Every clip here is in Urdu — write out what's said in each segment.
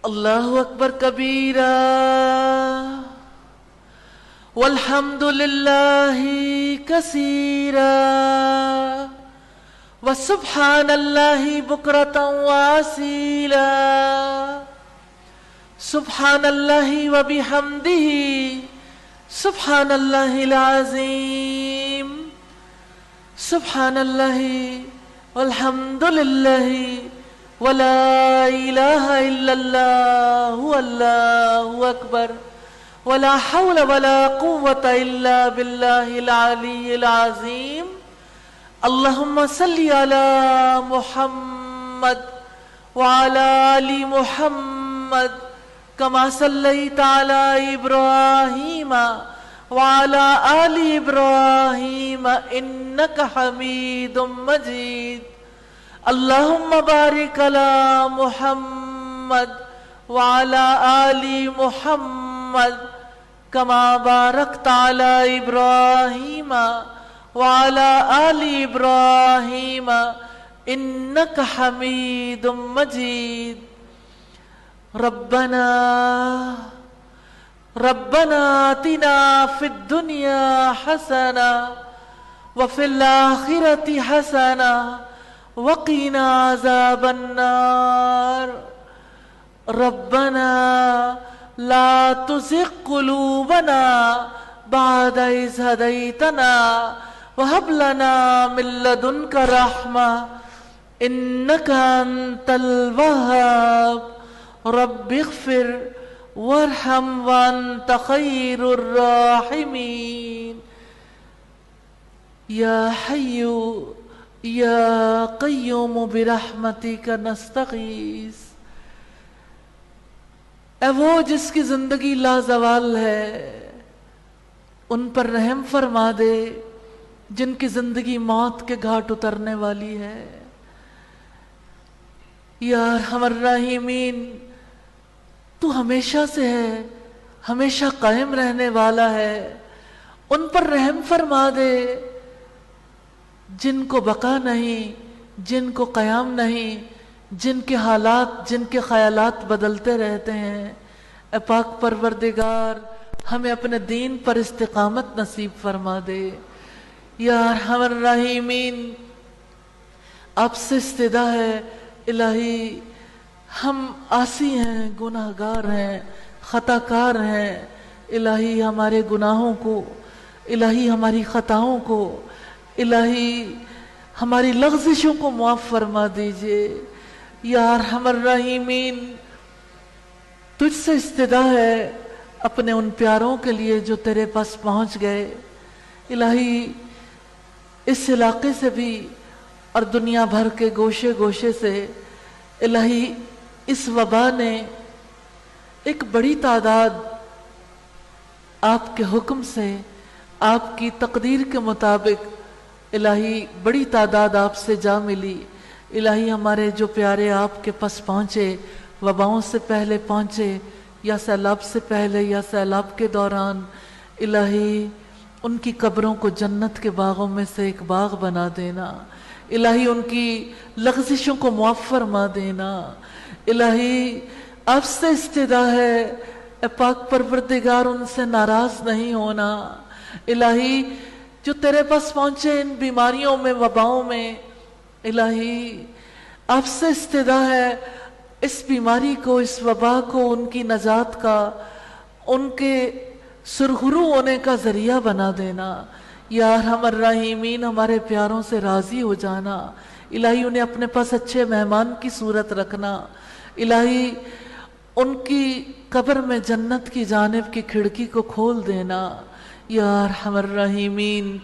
اللہ اکبر کبیرہ والحمد للہ کثیرا وسبحان اللہ بکرۃ واصیلا سبحان اللہ وبحمدہ سبحان اللہ العظیم سبحان اللہ والحمد للہ ولا الہ الا اللہ واللہ اکبر ولا حول ولا قوة الا باللہ العلی العظیم اللہم صلی علی محمد وعلی آل محمد کما صلیت علی ابراہیم وعلی آل ابراہیم انک حمید مجید اللہم بارک علی محمد وعلی آل محمد کما بارکت علی ابراہیم وعلی آل ابراہیم انک حمید مجید ربنا آتنا فی الدنیا حسنہ وفی الآخرۃ حسنہ وقنا عذاب النار ربنا لا تزغ قلوبنا بعد إذ هديتنا وهب لنا من لدنك رحمة إنك أنت الوهاب رب اغفر وارحم وأنت خير الراحمين يا حي یا قیوم برحمتک نستغیث۔ اے وہ جس کی زندگی لازوال ہے ان پر رحم فرما دے جن کی زندگی موت کے گھاٹ اترنے والی ہے۔ یا ارحم الراحمین تو ہمیشہ سے ہے، ہمیشہ قائم رہنے والا ہے، ان پر رحم فرما دے جن کو بقا نہیں، جن کو قیام نہیں، جن کے حالات، جن کے خیالات بدلتے رہتے ہیں۔ اے پاک پروردگار ہمیں اپنے دین پر استقامت نصیب فرما دے۔ یا ارحم الراحمین آپ سے استدعا ہے الہی، ہم عاصی ہیں، گناہ گار ہیں، خطا کار ہیں، الہی ہمارے گناہوں کو، الہی ہماری خطاؤں کو، الہی ہماری لغزشوں کو معاف فرما دیجئے۔ یا ارحم الراحمین تجھ سے استدعا ہے اپنے ان پیاروں کے لیے جو تیرے پاس پہنچ گئے، الہی اس علاقے سے بھی اور دنیا بھر کے گوشے گوشے سے الہی اس وبا نے ایک بڑی تعداد آپ کے حکم سے، آپ کی تقدیر کے مطابق الہی بڑی تعداد آپ سے جا ملی۔ الہی ہمارے جو پیارے آپ کے پاس پہنچے، وباؤں سے پہلے پہنچے یا سیلاب سے پہلے یا سیلاب کے دوران، الہی ان کی قبروں کو جنت کے باغوں میں سے ایک باغ بنا دینا، الہی ان کی لغزشوں کو معاف فرما دینا۔ الہی آپ سے استدعا ہے اے پاک پروردگار ان سے ناراض نہیں ہونا۔ الہی جو تیرے پاس پہنچے ان بیماریوں میں، وباؤں میں، الہی آپ سے استدعا ہے اس بیماری کو، اس وبا کو، ان کی نجات کا، ان کے سرخرو ہونے کا ذریعہ بنا دینا۔ یا ارحم الراحمین ہمارے پیاروں سے راضی ہو جانا، الہی انہیں اپنے پاس اچھے مہمان کی صورت رکھنا، الہی ان کی قبر میں جنت کی جانب کی کھڑکی کو کھول دینا۔ یا ارحم الراحمین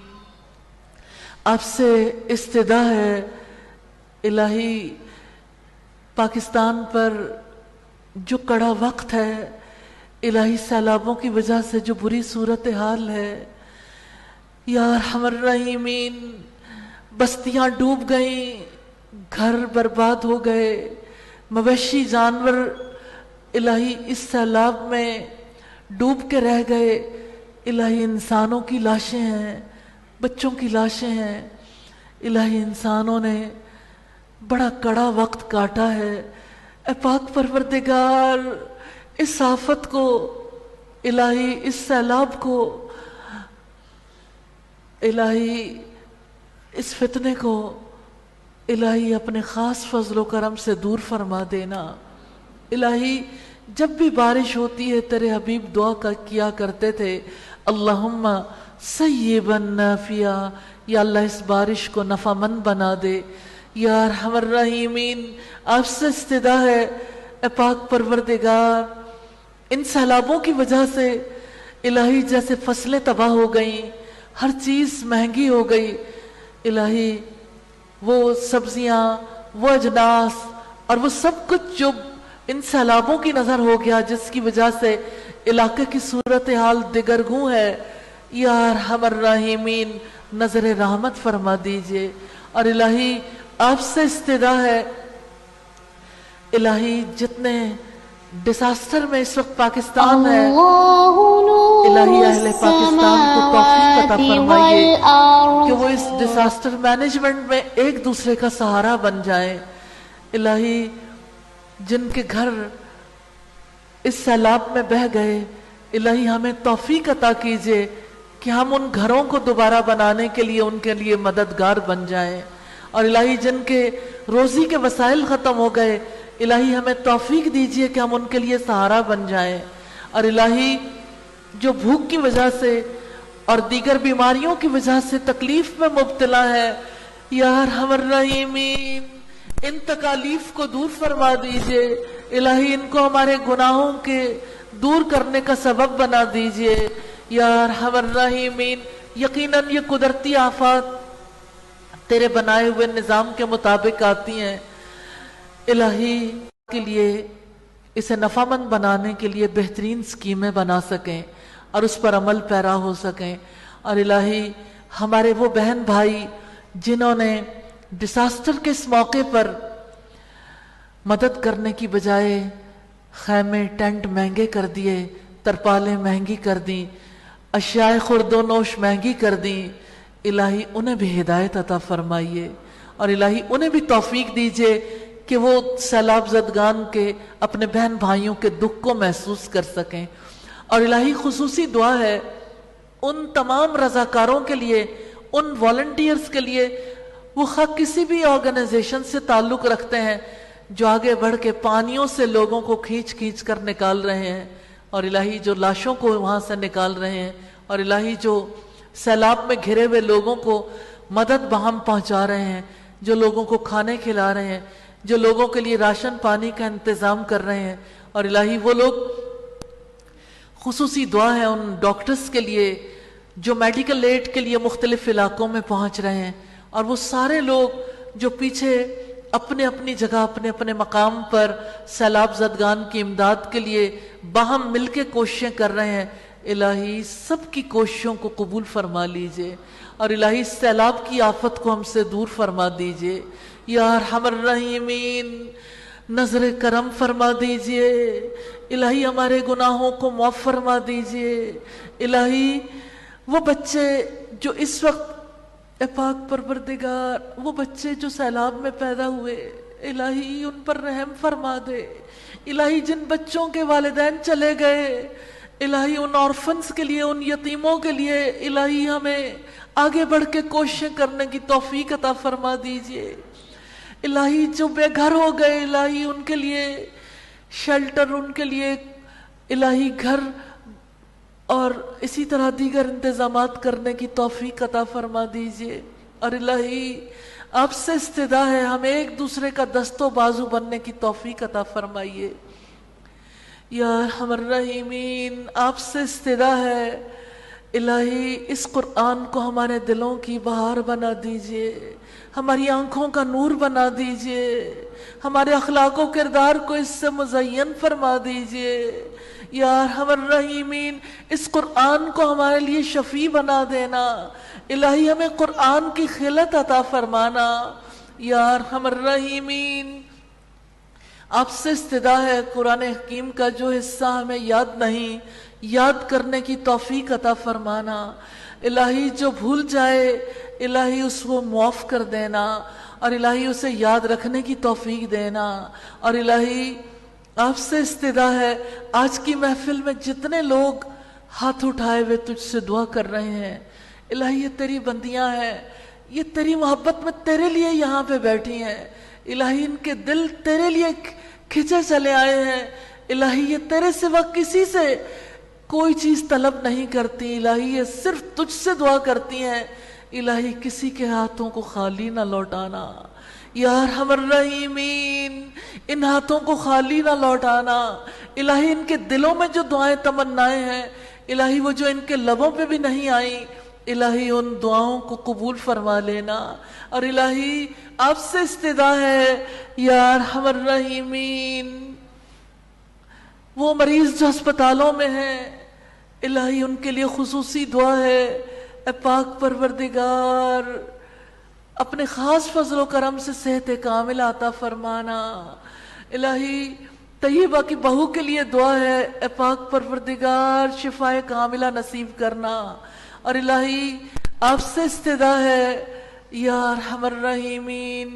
آپ سے استدعا ہے الہی پاکستان پر جو کڑا وقت ہے، الہی سیلابوں کی وجہ سے جو بری صورتحال ہے، یا ارحم الراحمین بستیاں ڈوب گئیں، گھر برباد ہو گئے، مویشی جانور الہی اس سیلاب میں ڈوب کے رہ گئے، الہی انسانوں کی لاشیں ہیں، بچوں کی لاشیں ہیں، الہی انسانوں نے بڑا کڑا وقت کاٹا ہے، اے پاک پروردگار اس آفت کو الہی، اس سیلاب کو الہی، اس فتنے کو الہی اپنے خاص فضل و کرم سے دور فرما دینا۔ الہی جب بھی بارش ہوتی ہے تیرے حبیب دعا کیا کرتے تھے اللہم سیبا نافعا، یا اللہ اس بارش کو نفع مند بنا دے۔ یا ارحم الراحمین آپ سے استدعا ہے اے پاک پروردگار ان سیلابوں کی وجہ سے الہی جیسے فصلیں تباہ ہو گئیں، ہر چیز مہنگی ہو گئی، الہی وہ سبزیاں، وہ اجناس اور وہ سب کچھ جو ان سیلابوں کی نظر ہو گیا، جس کی وجہ سے علاقے کی صورتحال دگرگوں ہے، یا ارحم الراحمین نظر رحمت فرما دیجئے۔ اور الہی آپ سے استدعا ہے الہی جتنے ڈیزاسٹر میں اس وقت پاکستان ہے، الہی اہل پاکستان کو توفیق عطا فرمائیے کہ وہ اس ڈیزاسٹر مینجمنٹ میں ایک دوسرے کا سہارا بن جائیں۔ الہی جن کے گھر اس سیلاب میں بہہ گئے الہی ہمیں توفیق عطا کیجئے کہ ہم ان گھروں کو دوبارہ بنانے کے لیے ان کے لیے مددگار بن جائیں۔ اور الہی جن کے روزی کے وسائل ختم ہو گئے الہی ہمیں توفیق دیجئے کہ ہم ان کے لیے سہارا بن جائیں۔ اور الہی جو بھوک کی وجہ سے اور دیگر بیماریوں کی وجہ سے تکلیف میں مبتلا ہے، یا ارحم الراحمین ان تکالیف کو دور فرما دیجئے، الہی ان کو ہمارے گناہوں کے دور کرنے کا سبب بنا دیجئے، یا ارحم الراحمین۔ یقیناً یہ قدرتی آفات تیرے بنائے ہوئے نظام کے مطابق آتی ہیں، الہی کے لیے اسے نفع مند بنانے کے لیے بہترین سکیمیں بنا سکیں اور اس پر عمل پیرا ہو سکیں۔ اور الہی ہمارے وہ بہن بھائی جنہوں نے ڈیزاسٹر کے اس موقع پر مدد کرنے کی بجائے خیمے ٹینٹ مہنگے کر دیے، ترپالیں مہنگی کر دیں، اشیاء خورد و نوش مہنگی کر دیں، الہی انہیں بھی ہدایت عطا فرمائیے اور الہی انہیں بھی توفیق دیجئے کہ وہ سیلاب زدگان کے اپنے بہن بھائیوں کے دکھ کو محسوس کر سکیں۔ اور الہی خصوصی دعا ہے ان تمام رضاکاروں کے لیے، ان والنٹیئرز کے لیے، وہ خواہ کسی بھی آرگنائزیشن سے تعلق رکھتے ہیں، جو آگے بڑھ کے پانیوں سے لوگوں کو کھینچ کھینچ کر نکال رہے ہیں، اور الہی جو لاشوں کو وہاں سے نکال رہے ہیں، اور الہی جو سیلاب میں گھرے ہوئے لوگوں کو مدد بہم پہنچا رہے ہیں، جو لوگوں کو کھانے کھلا رہے ہیں، جو لوگوں کے لیے راشن پانی کا انتظام کر رہے ہیں، اور الہی وہ لوگ خصوصی دعا ہے ان ڈاکٹرز کے لیے جو میڈیکل ایڈ کے لیے مختلف علاقوں میں پہنچ رہے ہیں، اور وہ سارے لوگ جو پیچھے اپنے اپنی جگہ اپنے اپنے مقام پر سیلاب زدگان کی امداد کے لیے باہم مل کے کوششیں کر رہے ہیں، الہی سب کی کوششوں کو قبول فرما لیجئے اور الہی سیلاب کی آفت کو ہم سے دور فرما دیجئے۔ یا ارحم الراحمین نظر کرم فرما دیجئے، الہی ہمارے گناہوں کو معاف فرما دیجئے۔ الہی وہ بچے جو اس وقت اے پاک پروردگار، وہ بچے جو سیلاب میں پیدا ہوئے، الہی ان پر رحم فرما دے۔ الہی جن بچوں کے والدین چلے گئے، الہی ان آرفنز کے لیے، ان یتیموں کے لیے الہی ہمیں آگے بڑھ کے کوششیں کرنے کی توفیق عطا فرما دیجئے۔ الہی جو بے گھر ہو گئے، الہی ان کے لیے شیلٹر، ان کے لیے الہی گھر اور اسی طرح دیگر انتظامات کرنے کی توفیق عطا فرما دیجئے۔ اور الہی آپ سے استدعا ہے ہمیں ایک دوسرے کا دست و بازو بننے کی توفیق عطا فرمائیے۔ یا ارحم الراحمین آپ سے استدعا ہے الہی اس قرآن کو ہمارے دلوں کی بہار بنا دیجئے، ہماری آنکھوں کا نور بنا دیجئے، ہمارے اخلاق و کردار کو اس سے مزین فرما دیجئے۔ یا ارحم الراحمین اس قرآن کو ہمارے لیے شفیع بنا دینا، الہی ہمیں قرآن کی خلت عطا فرمانا۔ یا ارحم الراحمین آپ سے استدعا ہے قرآن حکیم کا جو حصہ ہمیں یاد نہیں، یاد کرنے کی توفیق عطا فرمانا۔ الہی جو بھول جائے الہی اس کو معاف کر دینا، اور الہی اسے یاد رکھنے کی توفیق دینا. اور الہی آپ سے استدا ہے آج کی محفل میں جتنے لوگ ہاتھ اٹھائے ہوئے تجھ سے دعا کر رہے ہیں، الہی یہ تیری بندیاں ہیں، یہ تیری محبت میں تیرے لیے یہاں پہ بیٹھی ہیں. الہی ان کے دل تیرے لیے کھچے چلے آئے ہیں. الہی یہ تیرے سوا کسی سے کوئی چیز طلب نہیں کرتی. الہی یہ صرف تجھ سے دعا کرتی ہیں. الہی کسی کے ہاتھوں کو خالی نہ لوٹانا یا ارحم الراحمین، ان ہاتھوں کو خالی نہ لوٹانا. الہی ان کے دلوں میں جو دعائیں تمنائیں ہیں الہی وہ جو ان کے لبوں پہ بھی نہیں آئیں، الہی ان دعاؤں کو قبول فرما لینا. اور الہی آپ سے استدا ہے یا ارحم الراحمین، وہ مریض جو ہسپتالوں میں ہیں الہی ان کے لیے خصوصی دعا ہے. اے پاک پروردگار اپنے خاص فضل و کرم سے صحت کامل عطا فرمانا. الہی طیبہ کی بہو کے لیے دعا ہے، اے پاک پروردگار شفائے کاملہ نصیب کرنا. اور الہی آپ سے استدا ہے یا ارحم الراحمین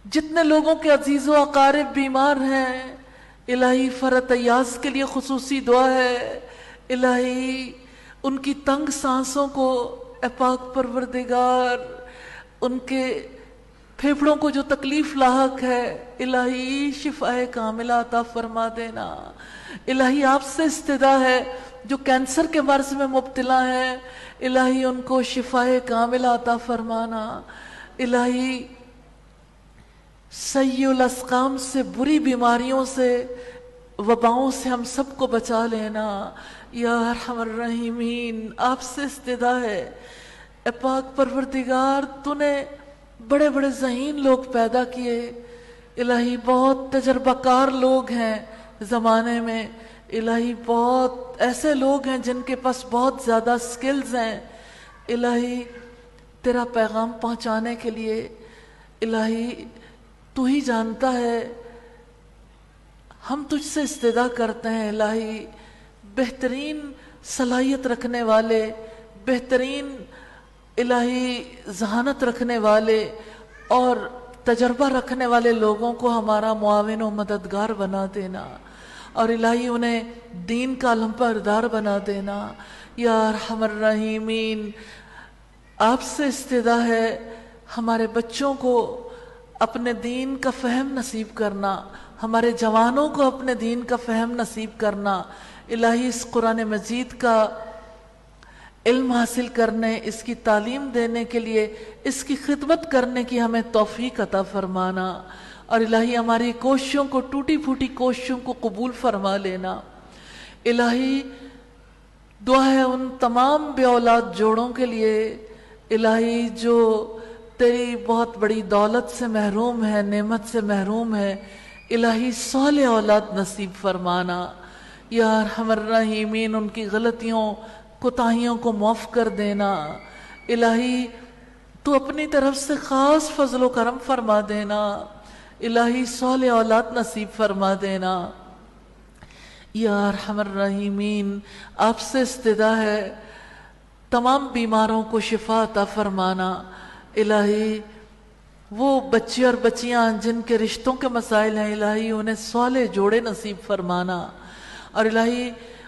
جتنے لوگوں کے عزیز و اقارب بیمار ہیں الہی فرت ایاز کے لیے خصوصی دعا ہے. الہی ان کی تنگ سانسوں کو اے پاک پروردگار ان کے پھیپھڑوں کو جو تکلیف لاحق ہے الہی شفائے کاملہ عطا فرما دینا. الہی آپ سے استدا ہے جو کینسر کے مرض میں مبتلا ہیں الہی ان کو شفائے کاملہ عطا فرمانا. الہی سیء الاسقام سے، بری بیماریوں سے، وباؤں سے ہم سب کو بچا لینا یا ارحم الراحمین. آپ سے استدا ہے اے پاک پروردگار تو نے بڑے بڑے ذہین لوگ پیدا کیے الہی، بہت تجربہ کار لوگ ہیں زمانے میں الہی، بہت ایسے لوگ ہیں جن کے پاس بہت زیادہ سکلز ہیں الہی تیرا پیغام پہنچانے کے لیے. الہی تو ہی جانتا ہے، ہم تجھ سے استدا کرتے ہیں الہی بہترین صلاحیت رکھنے والے، بہترین الہی ذہانت رکھنے والے اور تجربہ رکھنے والے لوگوں کو ہمارا معاون و مددگار بنا دینا. اور الہی انہیں دین کا علم بردار بنا دینا یا ارحم الراحمین. آپ سے استدا ہے ہمارے بچوں کو اپنے دین کا فہم نصیب کرنا، ہمارے جوانوں کو اپنے دین کا فہم نصیب کرنا. الہی اس قرآن مجید کا علم حاصل کرنے، اس کی تعلیم دینے کے لیے، اس کی خدمت کرنے کی ہمیں توفیق عطا فرمانا. اور الہی ہماری کوششوں کو، ٹوٹی پھوٹی کوششوں کو قبول فرما لینا. الہی دعا ہے ان تمام بے اولاد جوڑوں کے لیے الہی جو تیری بہت بڑی دولت سے محروم ہے، نعمت سے محروم ہے الہی صالح اولاد نصیب فرمانا یا ارحم الراحمین. ان کی غلطیوں کوتاہیوں کو معاف کر دینا الہی، تو اپنی طرف سے خاص فضل و کرم فرما دینا الہی، صالح اولاد نصیب فرما دینا یا ارحم الراحمین. آپ سے استدا ہے تمام بیماروں کو شفا عطا فرمانا الہی. وہ بچے اور بچیاں جن کے رشتوں کے مسائل ہیں الہی انہیں صالح جوڑے نصیب فرمانا. اور الہی